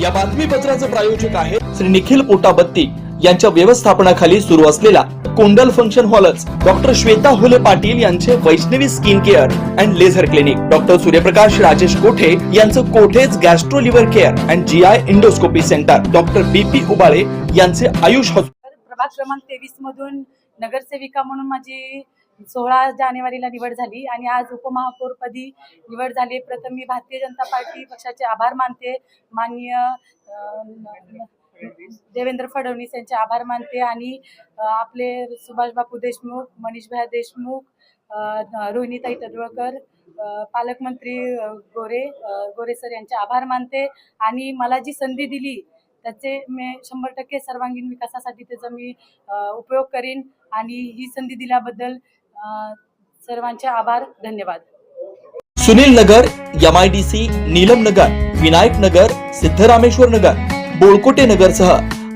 या बातमीपत्राचे प्रायोजक आहे श्री निखिल पोटाबत्ती यांच्या व्यवस्थापनाखाली सुरू असलेला कोंडल फंक्शन हॉलच डॉक्टर श्वेता हुले पाटील यांचे Vaishnavi skin care and laser clinic, doctor Suryaprakash Rajesh Kothe यांचं कोठेज gastro liver care and GI endoscopy centre, doctor BP Ubale यांचे आयुष हॉस्पिटल। प्रभाग क्रमांक 23 मधून नगरसेविका म्हणून माझी 16 जानेवारीला निवड झाली आणि आज उपमहापौरपदी निवड झाली। प्रथम मी भारतीय जनता पार्टी पक्षाचे आभार मानते, माननीय देवेंद्र फडणवीस यांचे आभार मानते आणि आपले सुभाष बापू देशमुख, मनीष भाई देशमुख, रोहिणीताई तडवळकर, पालकमंत्री गोरे सर यांचे आभार मानते आणि मला जी संधी दिली त्याचे मी 100% सर्वांगीण विकासासाठी त्याचा मी उपयोग करीन आणि ही संधी दिल्याबद्दल सर्वांचे आभार, धन्यवाद। सुनील नगर, MIDC, नीलम नगर, विनायक नगर, सिद्धरामेश्वर नगर, बोळकोटे नगर सह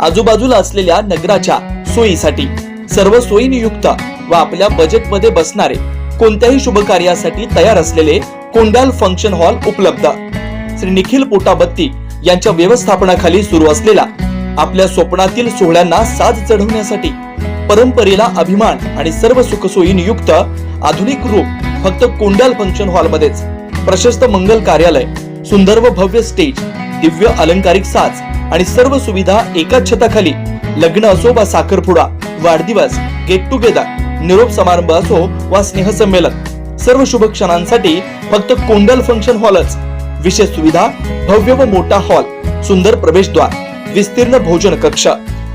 आजूबाजूला असलेल्या नगराच्या सोयीसाठी सर्व सोयीनियुक्त व आपल्या बजेटमध्ये बसणारे कोणत्याही शुभ कार्यासाठी तयार असलेले कोंडाल फंक्शन हॉल उपलब्ध। श्री निखिल पोटाबत्ती यांच्या व्यवस्थापनाखाली सुरू असलेला आपल्या स्वप्नातील सोहळ्यांना साज चढवण्यासाठी परंपरेला अभिमान आणि सर्व सुखसोयी युक्त आधुनिक रूप फक्त कोंडाल फंक्शन हॉल मध्येच। प्रशस्त मंगल कार्यालय, सुंदर व भव्य स्टेज, दिव्य अलंकारिक साज आणि सर्व सुविधा एकाच छताखाली। लग्न असो वा साखरपुडा, वाढदिवस, गेट टुगेदर, निरोप समारंभ असो वा स्नेहसंमेलन, सर्व शुभ क्षणांसाठी फक्त कोंडाल फंक्शन हॉलच। विशेष सुविधा, भव्य व मोठा हॉल, सुंदर प्रवेशद्वार, विस्तीर्ण भोजन कक्ष,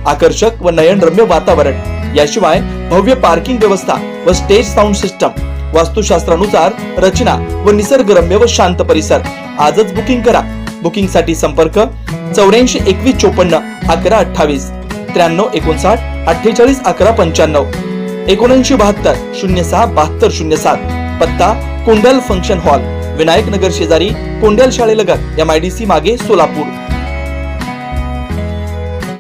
आकर्षक व नयनरम्य वातावरण, याशिवाय भव्य पार्किंग व्यवस्था व स्टेज साऊंड सिस्टम, वास्तुशास्त्रानुसार रचना व निसर्गरम्य व शांत परिसर। आजच बुकिंग करा। बुकिंग साठी संपर्क 84 21 54 11 28 93 59 48 11 95 79 72 06 72 07। पत्ता कोंडाल फंक्शन हॉल, विनायक नगर शेजारी, कोंडाल शाळेलगत, MIDC मागे, सोलापूर।